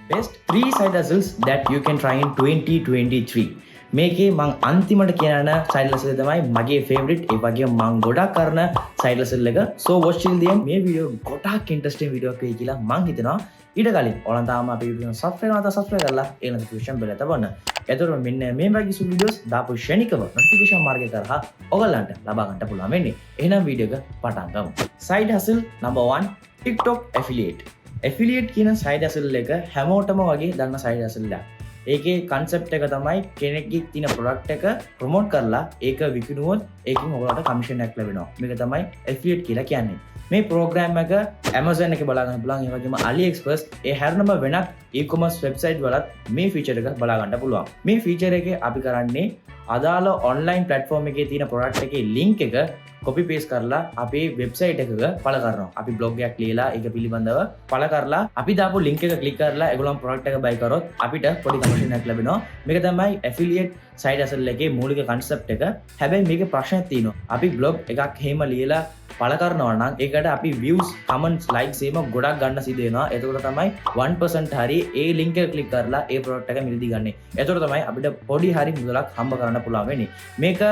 Best 3 side hustles that you can try in 2023. මේකේ මං අන්තිමට කියන side hustle එක තමයි මගේ favorite. ඒ වගේම මං ගොඩක් කරන side hustle එක. So watch till the end. මේ වීඩියෝ ගොඩක් interesting වීඩියෝ එකක් වෙයි කියලා මං හිතනවා. ඊට කලින් ඔයාලා තාම අපේ YouTube එක subscribe කරනවා නම් subscribe කරලා ඒ notification bell එක තබන්න. එතකොට මෙන්න මේ වගේ සුළු videos දාපු ශනිකව notification මාර්ගය කරා ඔයගලන්ට ලබා ගන්න පුළුවන් වෙන්නේ. එහෙනම් වීඩියෝ එක පටන් ගමු. Side hustle number 1 TikTok affiliate. Affiliate කියන සයිඩ් හසල් එක හැමෝටම වගේ දන්න සයිඩ් හසල් එකක්. ඒකේ කන්සෙප්ට් එක තමයි කෙනෙක්ගේ තියෙන ප්‍රොඩක්ට් එක ප්‍රොමෝට් කරලා ඒක විකුණුවොත් ඒකෙන් ඔයාලට කමිෂන් එකක් ලැබෙනවා. මේක තමයි ඇෆිලියට් කියලා කියන්නේ. මේ ප්‍රෝග්‍රෑම් එක Amazon එකේ බලා ගන්න පුළුවන්. ඒ වගේම AliExpress ඒ හැරෙනම වෙනත් e-commerce website වලත් මේ ෆීචර් එක බලා ගන්න පුළුවන්. මේ ෆීචර් එකේ අපි කරන්නේ අදාළ online platform එකේ තියෙන product එකේ link එක copy paste කරලා අපේ website එකක පළ කරනවා. අපි blog එකක් ලියලා ඒක පිළිබඳව පළ කරලා අපි දාපු link එක click කරලා ඒගොල්ලන් product එක buy කරොත් අපිට පොඩි commission එකක් ලැබෙනවා. මේක තමයි affiliate side hustle එකේ මූලික concept එක. හැබැයි මේකේ ප්‍රශ්නයක් තියෙනවා. අපි blog එකක් එහෙම ලියලා පළ කරනවා නම් ඒකට අපි views, comments, likes එහෙම ගොඩක් ගන්න සිදු වෙනවා. එතකොට තමයි 1% හරි ඒ link එක click කරලා ඒ product එක මිලදී ගන්න. එතකොට තමයි අපිට පොඩි හරි මුදලක් හම්බ කරන්න පුළුවන් වෙන්නේ. මේක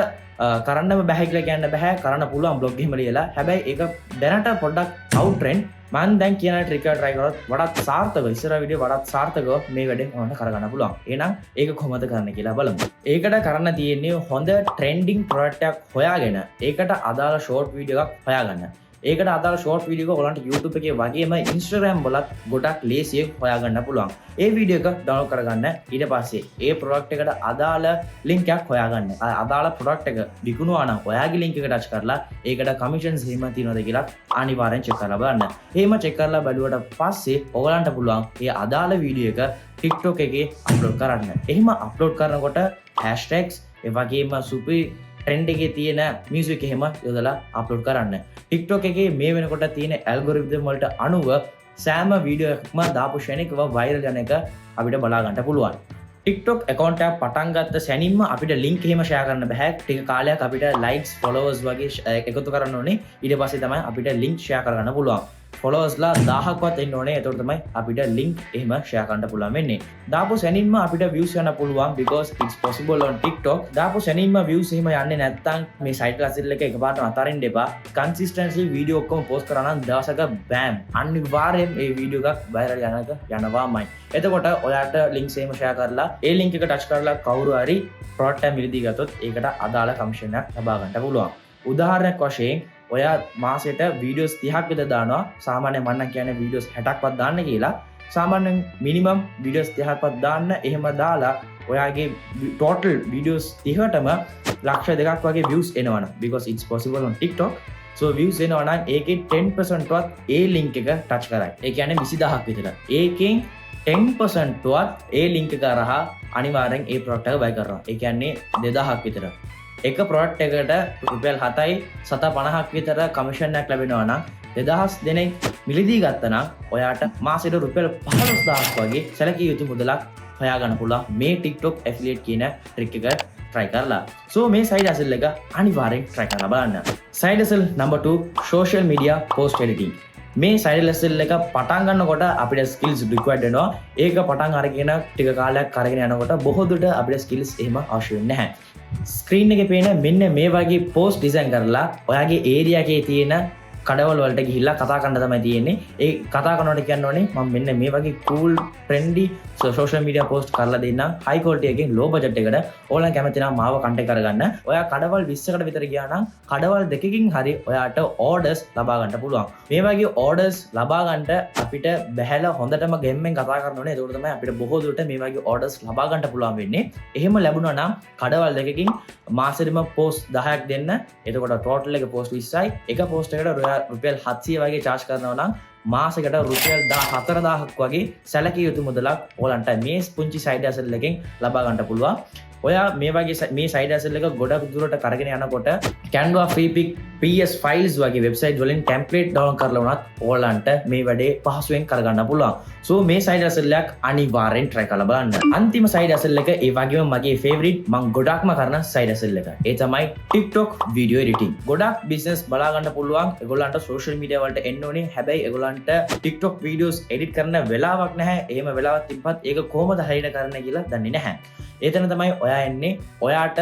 කරන්නම බැහැ කියලා කියන්න බෑ. කරන්න පුළුවන් blog එහෙම ලියලා. හැබැයි ඒක දැනට පොඩ්ඩක් out trend. මම දැන් කියන ට්‍රික් එක try කරොත් වඩාත් සාර්ථකව ඉස්සර වීඩියෝ වඩාත් සාර්ථකව මේ වැඩේ ඔයාලට කරගන්න පුළුවන්. එහෙනම් ඒක කොහොමද කරන්න කියලා බලමු. ඒකට කරන්න තියෙන්නේ හොඳ trending product එකක් හොයාගෙන ඒකට අදාළ short video එකක් හොයාගන්න. ඒකට අදාළ short video එක ඔයාලන්ට YouTube එකේ වගේම Instagram වලත් ගොඩක් ලේසියෙන් හොයාගන්න පුළුවන්. ඒ වීඩියෝ එක download කරගන්න. ඊට පස්සේ ඒ product එකට අදාළ link එකක් හොයාගන්න. අදාළ product එක විකුණුවා නම් ඔයාගේ link එක touch කරලා ඒකට commissions එහෙම තියෙනවද කියලා අනිවාර්යෙන් check කරලා බලන්න. එහෙම check කරලා බලුවට පස්සේ ඔයාලන්ට පුළුවන් ඒ අදාළ වීඩියෝ එක TikTok එකේ upload කරන්න. එහෙම upload කරනකොට hashtags ඒ වගේම super trend එකේ තියෙන music එහෙම යොදලා upload කරන්න. TikTok එකේ මේ වෙනකොට තියෙන algorithm වලට අනුව සෑම වීඩියෝ එකක්ම දාපු ශනිකව viral යන එක අපිට බලා ගන්න පුළුවන්. TikTok account එක පටන් ගත්ත සැනින්ම අපිට link එහෙම share කරන්න බෑ. ටික කාලයක් අපිට likes, followers වගේ එකතු කරන්න ඕනේ. ඊට පස්සේ තමයි අපිට link share කරගන්න පුළුවන්. followers ලා 1000ක්වත් එන්න ඕනේ. එතකොට තමයි අපිට link එහෙම share කරන්න පුළුවන් වෙන්නේ. දාපු සැනින්ම අපිට views යන්න පුළුවන් because it's possible on TikTok. දාපු සැනින්ම views එහෙම යන්නේ නැත්නම් මේ site hustle එක එකපාරට අතාරින්න එපා. consistently video ඔක්කොම post කරා නම් දවසක bam අනිවාර්යෙන් මේ video එකක් viral යනවාමයි. එතකොට ඔයාට links එහෙම share කරලා ඒ link එක touch කරලා කවුරු හරි product එක මිලදී ගත්තොත් ඒකට අදාළ commission එකක් ලබා ගන්න පුළුවන්. උදාහරණයක් වශයෙන් ඔයා මාසෙට වීඩියෝස් 30ක් විතර දානවා. සාමාන්‍යයෙන් මම කියන්නේ වීඩියෝස් 60ක්වත් දාන්න කියලා. සාමාන්‍යයෙන් මිනිමම් වීඩියෝස් 30ක්වත් දාන්න. එහෙම දාලා ඔයාගේ total වීඩියෝස් 30ටම ලක්ෂ 2ක් වගේ views එනවනම් because it's possible on TikTok. so views එනවනම් ඒකේ 10% වත් ඒ link එක touch කරයි. ඒ කියන්නේ 20000ක් විතර. ඒකෙන් 10% වත් ඒ link එක කරහා අනිවාර්යෙන් ඒ product එක buy කරනවා. ඒ කියන්නේ 2000ක් විතර. එක product එකට රුපියල් 7යි 750ක් විතර කමිෂන් එකක් ලැබෙනවා නම් 2000 දෙනෙක් මිලදී ගත්තා නම් ඔයාට මාසෙට රුපියල් 15000ක් වගේ සැලකිය යුතු මුදලක් හොයාගන්න පුළුවන් මේ TikTok affiliate කියන ට්‍රික් එක try කරලා. so මේ side hustle එක අනිවාර්යෙන් try කරලා බලන්න. side hustle number 2 social media post editing. මේ side hustle එක පටන් ගන්නකොට අපිට skills required වෙනවා. ඒක පටන් අරගෙන ටික කාලයක් කරගෙන යනකොට බොහෝ දුරට අපිට skills එහෙම අවශ්‍ය වෙන්නේ නැහැ. ස්ක්‍රීන් එකේ පේන මෙන්න මේ වගේ post design කරලා ඔයාගේ area එකේ තියෙන කඩවල වලට ගිහිල්ලා කතා කරන්න තමයි තියෙන්නේ. ඒ කතා කරනකොට කියන්න ඕනේ මම මෙන්න මේ වගේ cool trendy social media post කරලා දෙන්නම් high quality එකකින් low budget එකට. ඕගොල්ලන් කැමති නම් මාව contact කරගන්න. ඔයා කඩවල් 20කට විතර ගියා නම් කඩවල් දෙකකින් හරි ඔයාට orders ලබා ගන්න පුළුවන්. මේ වගේ orders ලබා ගන්න අපිට බැහැලා හොඳටම ගෙම්මෙන් කතා කරන්න ඕනේ. ඒක තමයි අපිට බොහෝ දුරට මේ වගේ orders ලබා ගන්න පුළුවන් වෙන්නේ. එහෙම ලැබුණා නම් කඩවල් දෙකකින් මාසෙදිම post 10ක් දෙන්න. එතකොට total එක post 20යි. එක post එකට රුපියල් 700 වගේ charge කරනවා නම් මාසෙකට රුපියල් 14000ක් වගේ සැලකිය යුතු මුදලක් ඕලන්ට මේ පුංචි side hustle එකෙන් ලබා ගන්න පුළුවන්. ඔයා මේ වගේ මේ සයිඩ් හසල් එක ගොඩක් දුරට කරගෙන යනකොට Canva free pick PS files වගේ වෙබ්සයිට් වලින් ටෙම්ප්ලේට් ඩවුන්ලෝඩ් කරලා උනත් ඕගලන්ට මේ වැඩේ පහසුවෙන් කරගන්න පුළුවන්. සෝ මේ සයිඩ් හසල් එකක් අනිවාර්යෙන් try කරලා බලන්න. අන්තිම සයිඩ් හසල් එක ඒ වගේම මගේ favorite මම ගොඩක්ම කරන සයිඩ් හසල් එක. ඒ තමයි TikTok video editing. ගොඩක් business බලා ගන්න පුළුවන්. ඒගොල්ලන්ට social media වලට එන්න ඕනේ. හැබැයි ඒගොල්ලන්ට TikTok videos edit කරන්න වෙලාවක් නැහැ. එහෙම වෙලාවක් තිබ්බත් ඒක කොහොමද හරියට කරන්න කියලා දන්නේ නැහැ. ඒතන තමයි ඔයා එන්නේ. ඔයාට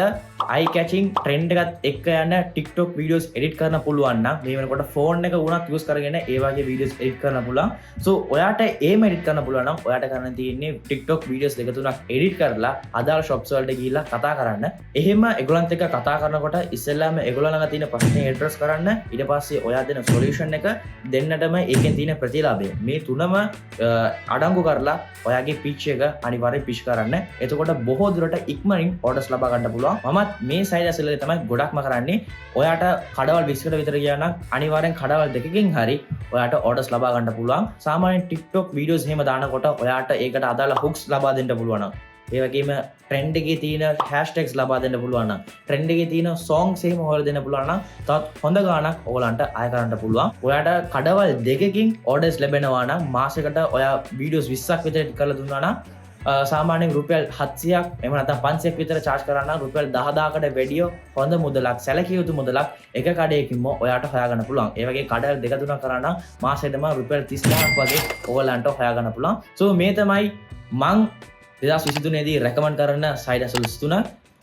eye catching trend එකත් එක්ක යන TikTok videos edit කරන්න පුළුවන් නම් මේ වෙනකොට phone එක උනත් use කරගෙන ඒ වගේ videos edit කරන්න පුළුවන්. So ඔයාට ඒම edit කරන්න පුළුවන් නම් ඔයාට කරන්න තියෙන්නේ TikTok videos දෙක තුනක් edit කරලා අදාළ shops වලට ගිහිල්ලා කතා කරන්න. එහෙම ඒගොල්ලන්ත් එක්ක කතා කරනකොට ඉස්සෙල්ලාම ඒගොල්ලෝ ළඟ තියෙන ප්‍රශ්නේ address කරන්න. ඊට පස්සේ ඔයා දෙන solution එක දෙන්නටම ඒකෙන් තියෙන ප්‍රතිලාභය මේ තුනම අඩංගු කරලා ඔයාගේ pitch එක අනිවාර්යෙන් pitch කරන්න. එතකොට බොහෝ දුරට ඉක්මනින් orders ලබා ගන්න පුළුවන්. මමත් මේ side hustle එක තමයි ගොඩක්ම කරන්නේ. ඔයාට කඩවල් 20කට විතර ගියා නම් අනිවාර්යෙන් කඩවල් දෙකකින් හරි ඔයාට orders ලබා ගන්න පුළුවන්. සාමාන්‍යයෙන් TikTok videos එහෙම දානකොට ඔයාට ඒකට අදාළ hooks ලබා දෙන්න පුළුවන්. ඒ වගේම trend එකේ තියෙන hashtags ලබා දෙන්න පුළුවන් නම් trend එකේ තියෙන songs එහෙම හොයලා දෙන්න පුළුවන් නම් තවත් හොඳ ගාණක් ඔයගලන්ට ආය කරන්න පුළුවන්. ඔයාට කඩවල් දෙකකින් orders ලැබෙනවා නම් මාසෙකට ඔයා videos 20ක් විතර කරලා දුන්නා නම් සාමාන්‍යයෙන් රුපියල් 700ක් එහෙම නැත්නම් 500ක් විතර charge කරා නම් රුපියල් 10000කට වැඩිය හොඳ මුදලක් සැලකිය යුතු මුදලක් එක කඩයකින්ම ඔයාට හොයාගන්න පුළුවන්. ඒ වගේ කඩවල් දෙක තුනක් කරා නම් මාසෙටම රුපියල් 30000ක් වගේ ඔයගලන්ට හොයාගන්න පුළුවන්. So මේ තමයි මං 2023 දී recommend කරන side hustles තුන.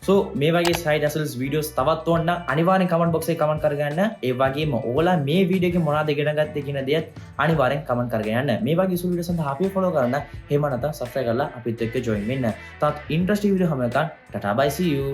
So මේ වගේ side hustles videos තවත් ඕන නම් අනිවාර්යෙන් comment box එකේ comment කරගන්න. ඒ වගේම ඔයාලා මේ වීඩියෝ එකේ මොනවද ඉගෙන ගත්තේ කියන දේත් අනිවාර්යෙන් comment කරගෙන යන්න. මේ වගේ සුළු වීඩියෝස් සඳහා අපිව follow කරන්න. එහෙම නැත්නම් subscribe කරලා අපිත් එක්ක join වෙන්න. තවත් interesting video හැම එකක් ටටා bye see you.